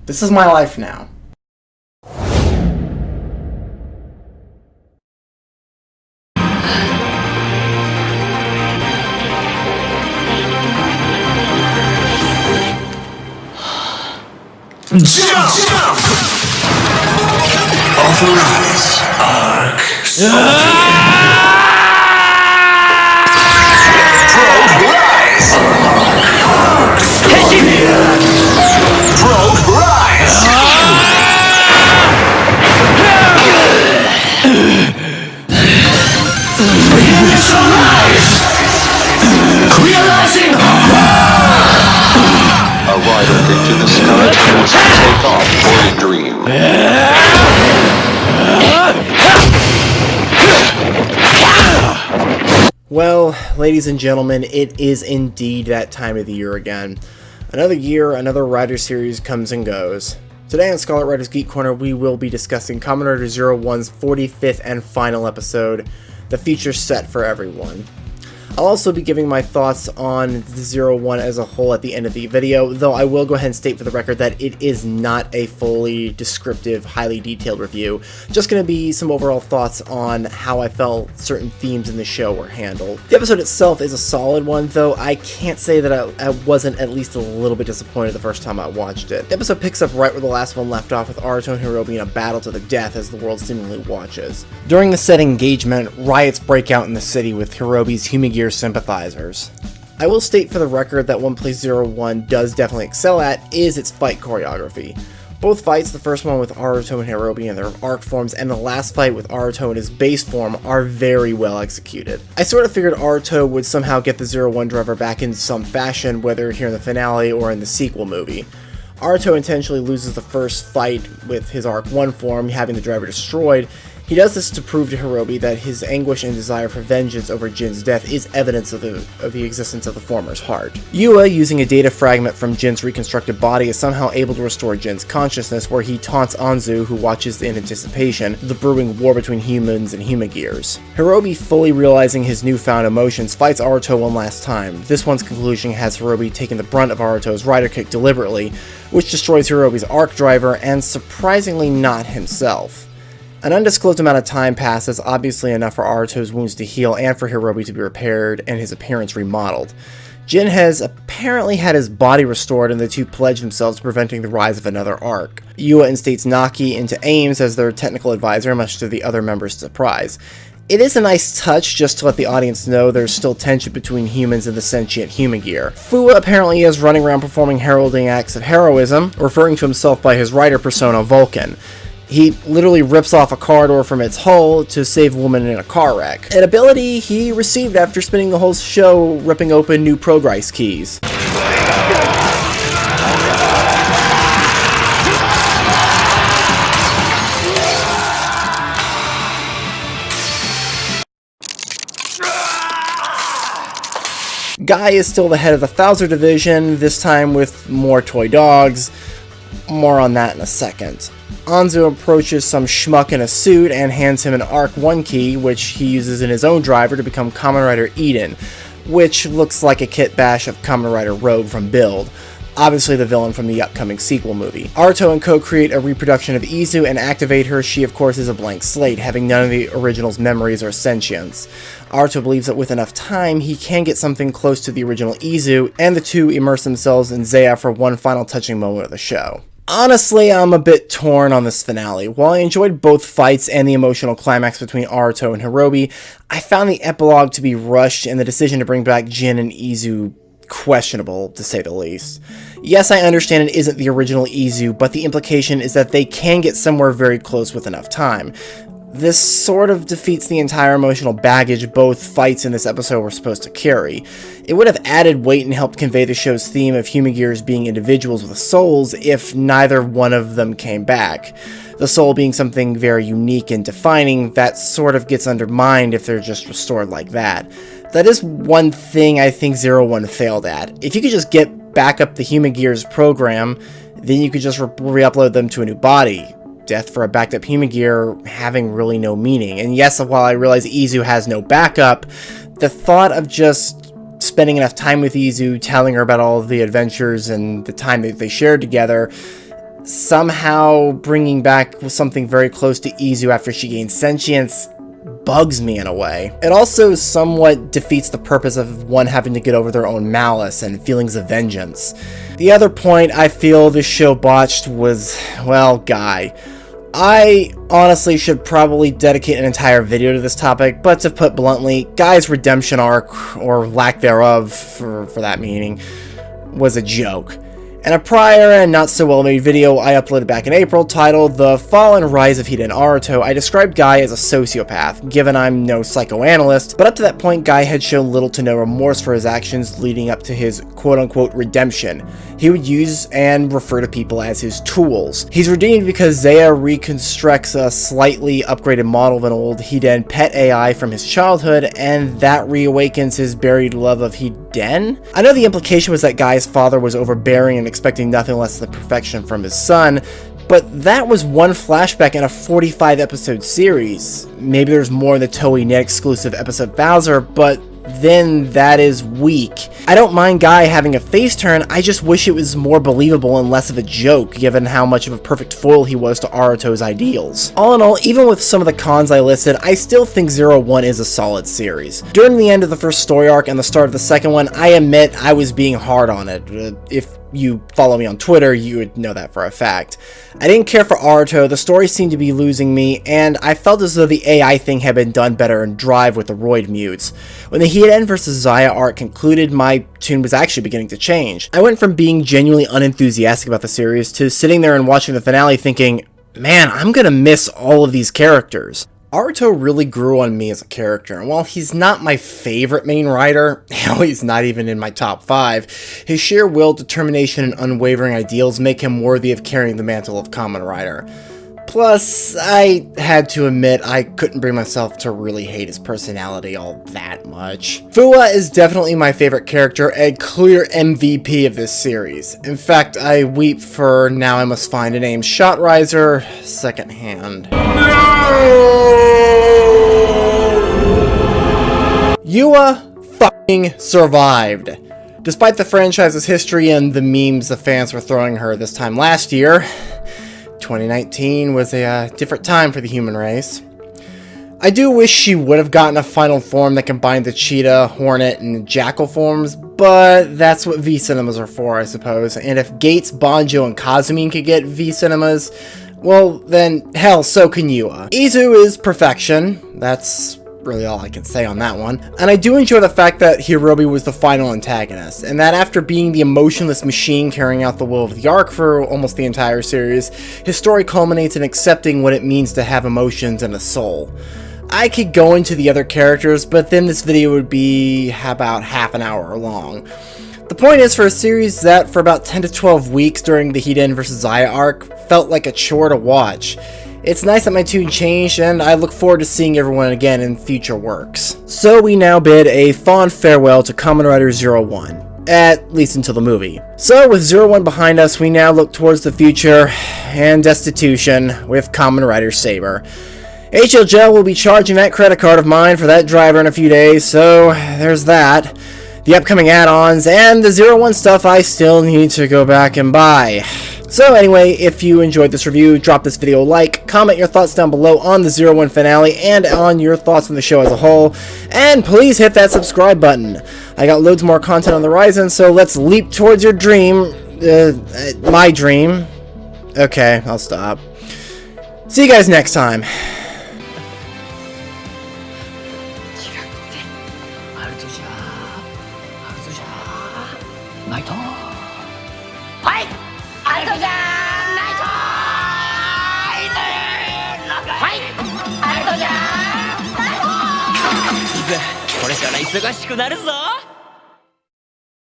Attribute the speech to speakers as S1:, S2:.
S1: This is my life now.
S2: Jump! Authorize arc. Progress! Progress! Initialize! Realizing
S3: A rider into the sky to take off for a dream.
S1: Well, ladies and gentlemen, it is indeed that time of the year again. Another year, another Rider series comes and goes. Today on Scarlet Rider's Geek Corner, we will be discussing Kamen Rider Zero-One's 45th and final episode, the feature set for everyone. I'll also be giving my thoughts on the Zero-One as a whole at the end of the video, though I will go ahead and state for the record that it is not a fully descriptive, highly detailed review. Just going to be some overall thoughts on how I felt certain themes in the show were handled. The episode itself is a solid one, though I can't say that I wasn't at least a little bit disappointed the first time I watched it. The episode picks up right where the last one left off, with Aruto and Hirobi in a battle to the death as the world seemingly watches. During the said engagement, riots break out in the city with Hirobi's Humagear sympathizers. I will state for the record that one place Zero-One does definitely excel at is its fight choreography. Both fights, the first one with Aruto and Hirobi in their arc forms, and the last fight with Aruto in his base form, are very well executed. I sort of figured Aruto would somehow get the Zero-One driver back in some fashion, whether here in the finale or in the sequel movie. Aruto intentionally loses the first fight with his Arc 1 form, having the driver destroyed. He does this to prove to Hirobi that his anguish and desire for vengeance over Jin's death is evidence of the existence of the former's heart. Yua, using a data fragment from Jin's reconstructed body, is somehow able to restore Jin's consciousness, where he taunts Anzu, who watches in anticipation the brewing war between humans and Humagears. Hirobi, fully realizing his newfound emotions, fights Aruto one last time. This one's conclusion has Hirobi taking the brunt of Aruto's rider kick deliberately, which destroys Hirobi's arc driver, and surprisingly not himself. An undisclosed amount of time passes, obviously enough for Aruto's wounds to heal and for Hirobi to be repaired and his appearance remodeled. Jin has apparently had his body restored, and the two pledge themselves to preventing the rise of another arc. Yua instates Naki into Ames as their technical advisor, much to the other members' surprise. It is a nice touch just to let the audience know there's still tension between humans and the sentient Humagear. Fua apparently is running around performing heralding acts of heroism, referring to himself by his rider persona Vulcan. He literally rips off a car door from its hull to save a woman in a car wreck, an ability he received after spending the whole show ripping open new progress keys. Guy is still the head of the Thouser division, this time with more toy dogs. More on that in a second. Anzu approaches some schmuck in a suit and hands him an Arc 1 key, which he uses in his own driver to become Kamen Rider Eden, which looks like a kit bash of Kamen Rider Rogue from Build, obviously the villain from the upcoming sequel movie. Aruto and Co create a reproduction of Izu and activate her. She of course is a blank slate, having none of the original's memories or sentience. Aruto believes that with enough time, he can get something close to the original Izu, and the two immerse themselves in Zeya for one final touching moment of the show. Honestly, I'm a bit torn on this finale. While I enjoyed both fights and the emotional climax between Aruto and Hirobi, I found the epilogue to be rushed and the decision to bring back Jin and Izu questionable, to say the least. Yes, I understand it isn't the original Izu, but the implication is that they can get somewhere very close with enough time. This sort of defeats the entire emotional baggage both fights in this episode were supposed to carry. It would have added weight and helped convey the show's theme of Humagears being individuals with souls if neither one of them came back. The soul being something very unique and defining, that sort of gets undermined if they're just restored like that. That is one thing I think Zero-One failed at. If you could just get back up the Humagears program, then you could just re-upload them to a new body. Death for a backed up Humagear having really no meaning. And yes, while I realize Izu has no backup, the thought of just spending enough time with Izu, telling her about all of the adventures and the time that they shared together, somehow bringing back something very close to Izu after she gains sentience bugs me in a way. It also somewhat defeats the purpose of one having to get over their own malice and feelings of vengeance. The other point I feel this show botched was, well, Guy. I honestly should probably dedicate an entire video to this topic, but to put bluntly, Guy's redemption arc, or lack thereof for that meaning, was a joke. In a prior and not so well made video I uploaded back in April titled The Fall and Rise of Hiden Aruto, I described Guy as a sociopath, given I'm no psychoanalyst, but up to that point Guy had shown little to no remorse for his actions leading up to his quote-unquote redemption. He would use and refer to people as his tools. He's redeemed because Zaya reconstructs a slightly upgraded model of an old Hiden pet AI from his childhood, and that reawakens his buried love of Hiden? I know the implication was that Guy's father was overbearing and expecting nothing less than perfection from his son, but that was one flashback in a 45 episode series. Maybe there's more in the Toei Net exclusive episode Bowser, but then that is weak. I don't mind Guy having a face turn, I just wish it was more believable and less of a joke, given how much of a perfect foil he was to Aruto's ideals. All in all, even with some of the cons I listed, I still think Zero-One is a solid series. During the end of the first story arc and the start of the second one, I admit I was being hard on it. If you follow me on Twitter, you would know that for a fact. I didn't care for Aruto, the story seemed to be losing me, and I felt as though the AI thing had been done better in Drive with the Roid mutes. When the Hiden vs. Zaya arc concluded, my tune was actually beginning to change. I went from being genuinely unenthusiastic about the series to sitting there and watching the finale thinking, man, I'm gonna miss all of these characters. Aruto really grew on me as a character, and while he's not my favorite main rider, hell, he's not even in my top 5, his sheer will, determination, and unwavering ideals make him worthy of carrying the mantle of Kamen Rider. Plus, I had to admit I couldn't bring myself to really hate his personality all that much. Fuwa is definitely my favorite character, a clear MVP of this series. In fact, I weep for Now I Must Find a Name Shot Riser secondhand. Yua fucking survived. Despite the franchise's history and the memes the fans were throwing her this time last year, 2019 was a different time for the human race. I do wish she would have gotten a final form that combined the cheetah, hornet, and jackal forms, but that's what V-Cinemas are for, I suppose, and if Gates, Banjo, and Kazumi could get V-Cinemas, well, then, hell, so can Yua. Izu is perfection. That's really all I can say on that one. And I do enjoy the fact that Hirobi was the final antagonist, and that after being the emotionless machine carrying out the will of the arc for almost the entire series, his story culminates in accepting what it means to have emotions and a soul. I could go into the other characters, but then this video would be about half an hour long. The point is, for a series that for about 10 to 12 weeks during the Hiden vs. Zaya arc felt like a chore to watch, it's nice that my tune changed, and I look forward to seeing everyone again in future works. So we now bid a fond farewell to Kamen Rider Zero-One, at least until the movie. So with Zero-One behind us, we now look towards the future and destitution with Kamen Rider Saber. HLJ will be charging that credit card of mine for that driver in a few days, so there's that. The upcoming add-ons, and the Zero-One stuff I still need to go back and buy. So anyway, if you enjoyed this review, drop this video a like, comment your thoughts down below on the Zero-One finale, and on your thoughts on the show as a whole, and please hit that subscribe button. I got loads more content on the horizon, so let's leap towards your dream, my dream. Okay, I'll stop. See you guys next time.
S4: ナイトはいアルトじゃーナイトはいアルトじゃーナイトいくこれから忙しくなるぞ